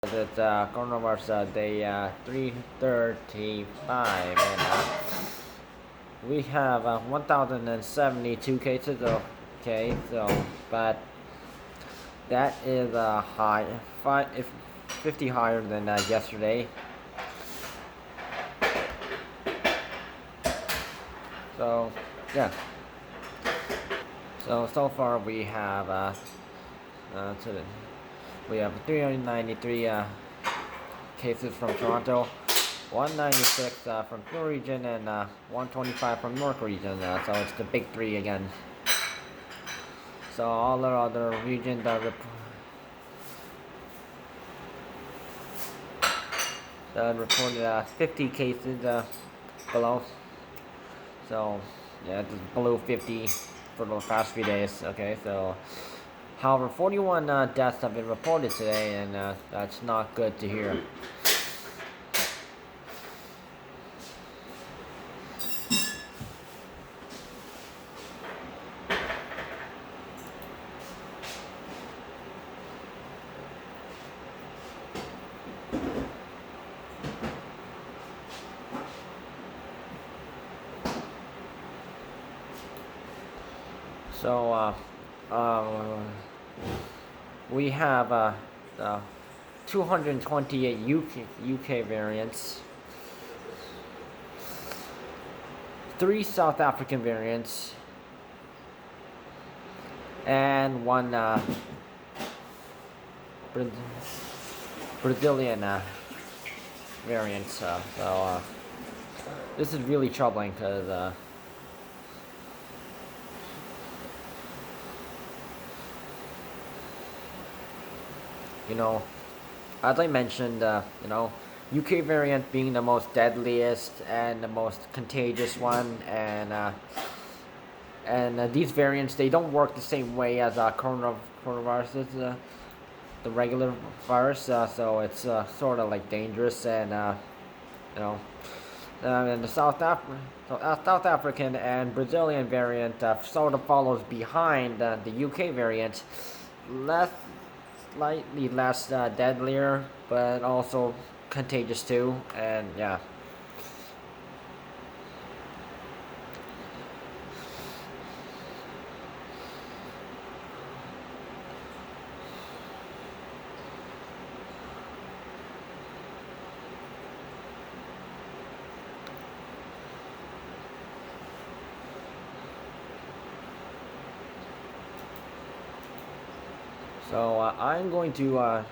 It's coronavirus day 335, and we have 1,072 cases. Okay, so but that is high, 50 higher than yesterday. So yeah. So far we have we have 393 cases from Toronto, 196 from Pure Region, and 125 from North Region. So it's the big three again. So all the other regions that reported 50 cases below. So yeah, it's below 50 for the past few days. Okay, so however, 41 deaths have been reported today, and that's not good to hear. So we have 228 UK variants, 3 South African variants, and 1 Brazilian variant. So this is really troubling because you know, as I mentioned, UK variant being the most deadliest and the most contagious one, and these variants, they don't work the same way as coronaviruses, the regular virus. So it's sort of like dangerous, and and the South African and Brazilian variant sort of follows behind the UK variant, slightly less deadlier, but also contagious too, and yeah. So I'm going to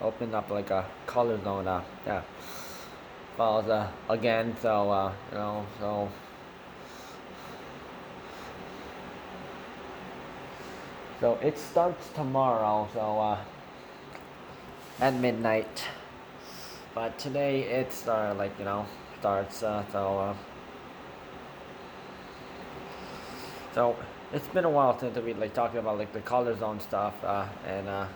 open up like a color zone files again. So it starts tomorrow. So at midnight. But today it's starts. So it's been a while since we talking about the color zone stuff, and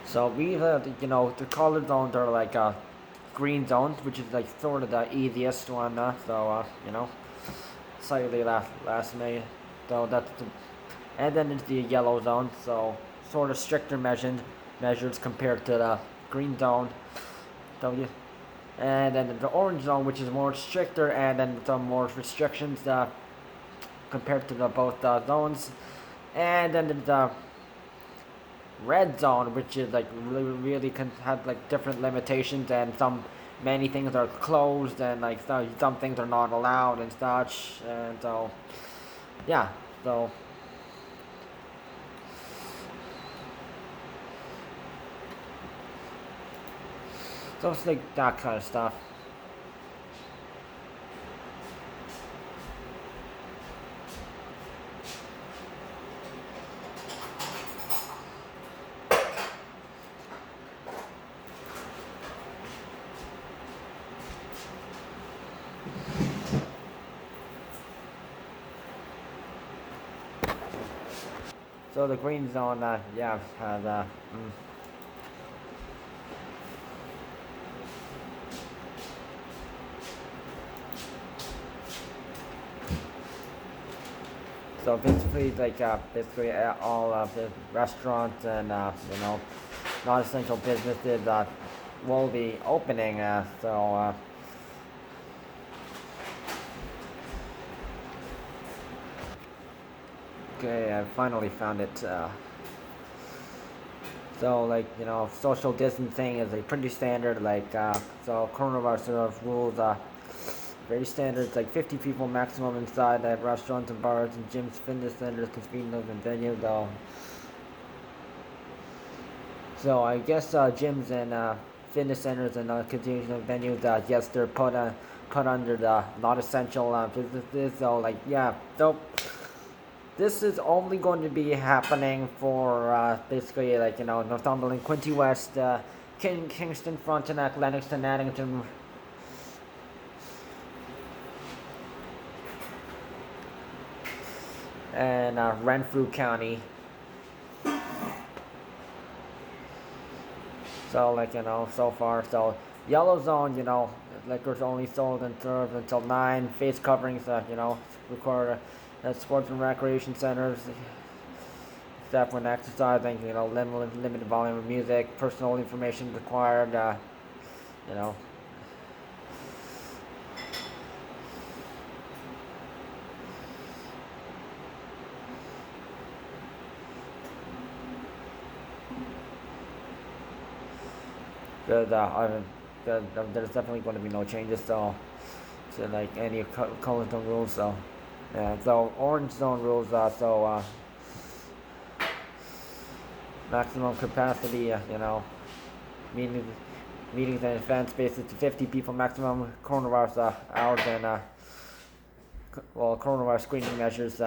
so we the color zones are green zones, which is sort of the easiest one. Slightly last May, so and then it's the yellow zone, so sort of stricter measures compared to the green zone. And then the orange zone, which is more stricter, and then some more restrictions compared to both zones. And then the red zone, which is really can have different limitations, and many things are closed, and some things are not allowed and such. And so yeah, so it's that kind of stuff. So the green zone, has So basically, basically all the restaurants and non-essential businesses will be opening. Okay, I finally found it. So social distancing is like pretty standard. So coronavirus rules very standard. It's like 50 people maximum inside at restaurants and bars and gyms, fitness centers, casinos, and venues. Though. So I guess gyms and fitness centers and casino venues, yes, they're put under the not essential businesses. So so this is only going to be happening for basically Northumberland-Quinte West, Kingston, Frontenac, Lennox, and Addington. And Renfrew County. So so far, so yellow zone, liquor's only sold and served until 9. Face coverings, required at sports and recreation centers, except when exercising, limited volume of music, personal information required, you know. Because there's definitely going to be no changes to any color zone rules. So orange zone rules. Maximum capacity. Meetings and event spaces to 50 people maximum. Coronavirus hours and coronavirus screening measures.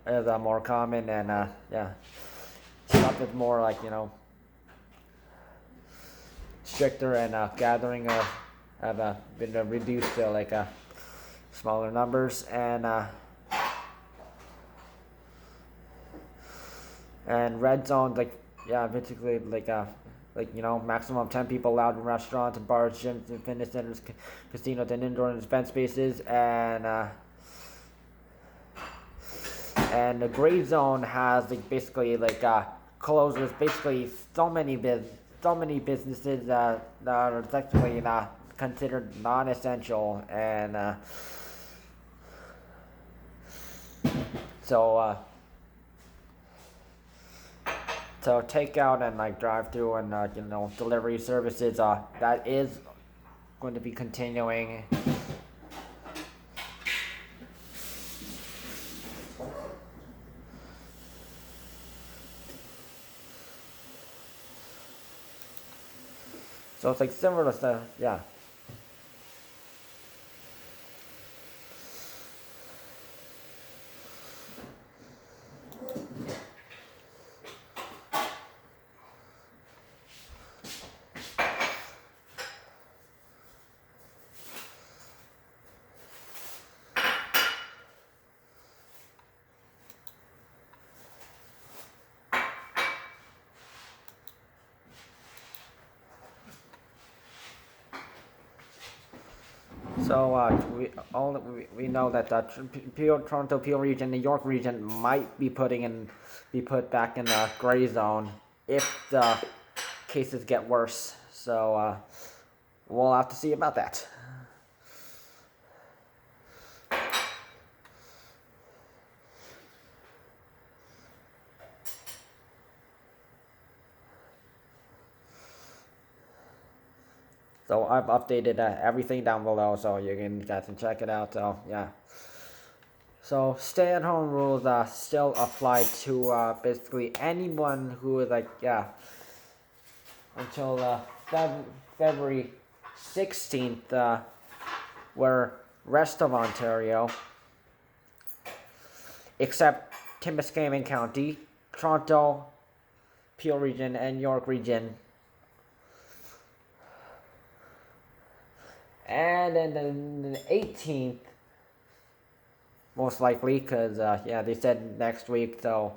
Is more common and stuff is more stricter and gathering have been reduced to smaller numbers and red zones basically maximum 10 people allowed in restaurants and bars, gyms and fitness centers, casinos and indoor and event spaces and the gray zone has basically closes basically so many businesses that are technically not considered non-essential and so takeout and drive-through and delivery services that is going to be continuing. So it's similar to So we know that the Toronto Peel region, New York region might be put back in the gray zone if the cases get worse. So we'll have to see about that. So I've updated everything down below, so you guys can check it out. So So stay-at-home rules still apply to basically anyone who is until February 16th, where rest of Ontario, except Timiskaming County, Toronto, Peel region, and York region. And then the 18th, most likely, because they said next week. So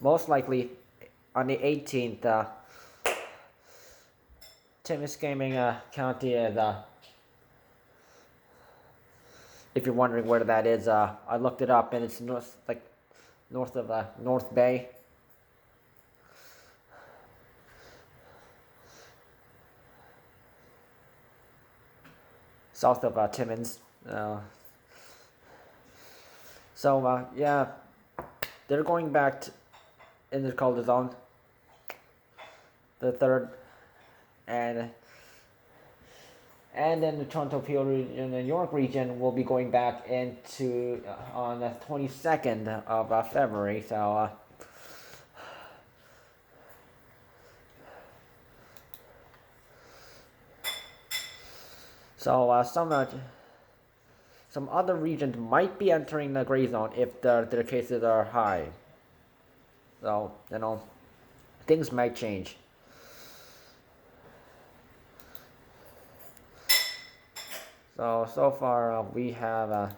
most likely on the 18th, Timiskaming County If you're wondering where that is, I looked it up, and it's north of North Bay. South of Timmins. Yeah, they're going back in the colder zone, the third, and then the Toronto, Peel region, and the York region will be going back into on the 22nd of February. Some other regions might be entering the gray zone if their cases are high. So, things might change. So far we have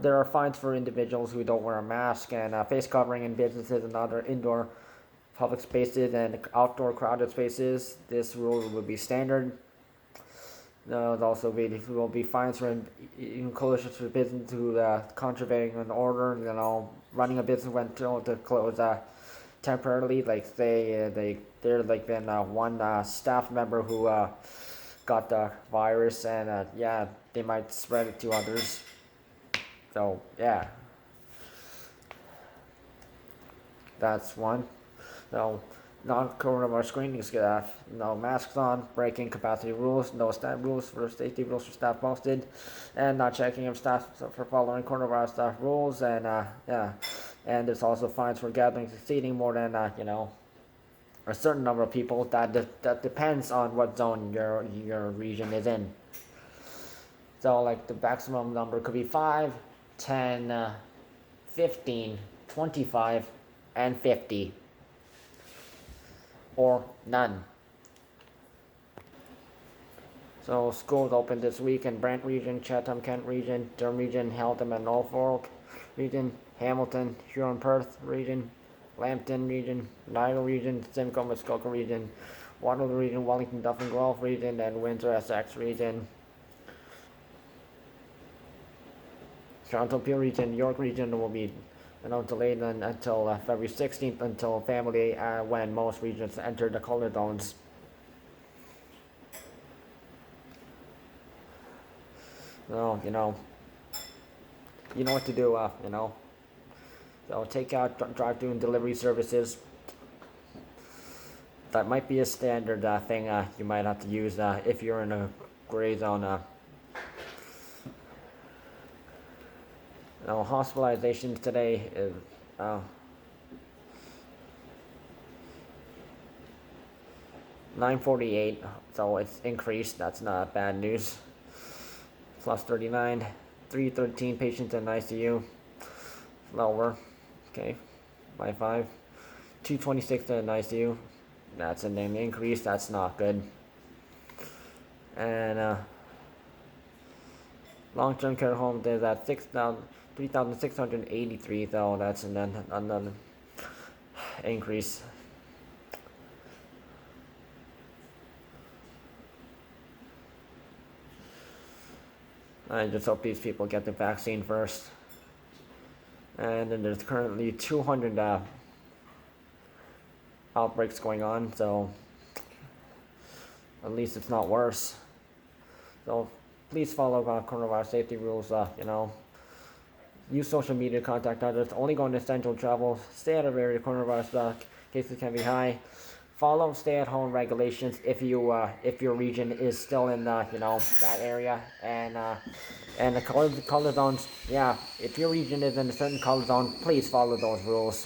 there are fines for individuals who don't wear a mask, and face covering in businesses and other indoor public spaces and outdoor crowded spaces. This rule will be standard. Will be fines for enclosures for business who contravening an order. Running a business when told to close temporarily. Like there been one staff member who got the virus, and they might spread it to others. So yeah, that's one. So non-coronavirus screening staff, no masks on, breaking capacity rules, no staff rules for safety rules for staff posted, and not checking of staff for following coronavirus staff rules, and and there's also fines for gatherings exceeding more than a certain number of people. That depends on what zone your region is in. So like the maximum number could be 5, 10, 15, 25, and 50. Or none. So schools open this week in Brent region, Chatham, Kent region, Durham region, Halton and Norfolk region, Hamilton, Huron, Perth region, Lambton region, Niagara region, Simcoe, Muskoka region, Waterloo region, Wellington, Dublin, Guelph region, and Windsor, Essex region. Toronto, Peel region, York region will be delayed until February 16th until family when most regions enter the color zones. So, you know what to do, So take out drive-through and delivery services. That might be a standard thing you might have to use if you're in a gray zone. Hospitalizations today is 948, so it's increased. That's not bad news. Plus 39, 313 patients in ICU. Lower, okay, by 5. 226 in ICU. That's an increase. That's not good. And long-term care home is at 3,683, though. That's another increase. I just hope these people get the vaccine first. And then there's currently 200 outbreaks going on, so at least it's not worse. So please follow coronavirus safety rules. Use social media to contact others. Only go on essential travel. Stay out of area coronavirus cases can be high. Follow stay-at-home regulations if your region is still in that area, and the color zones. Yeah, if your region is in a certain color zone, please follow those rules.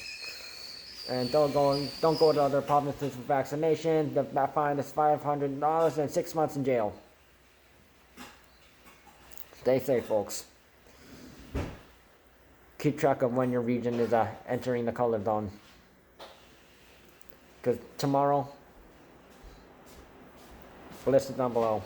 And don't go to other provinces for vaccination. The fine is $500 and 6 months in jail. Stay safe, folks. Keep track of when your region is entering the color zone. Because tomorrow, list is down below.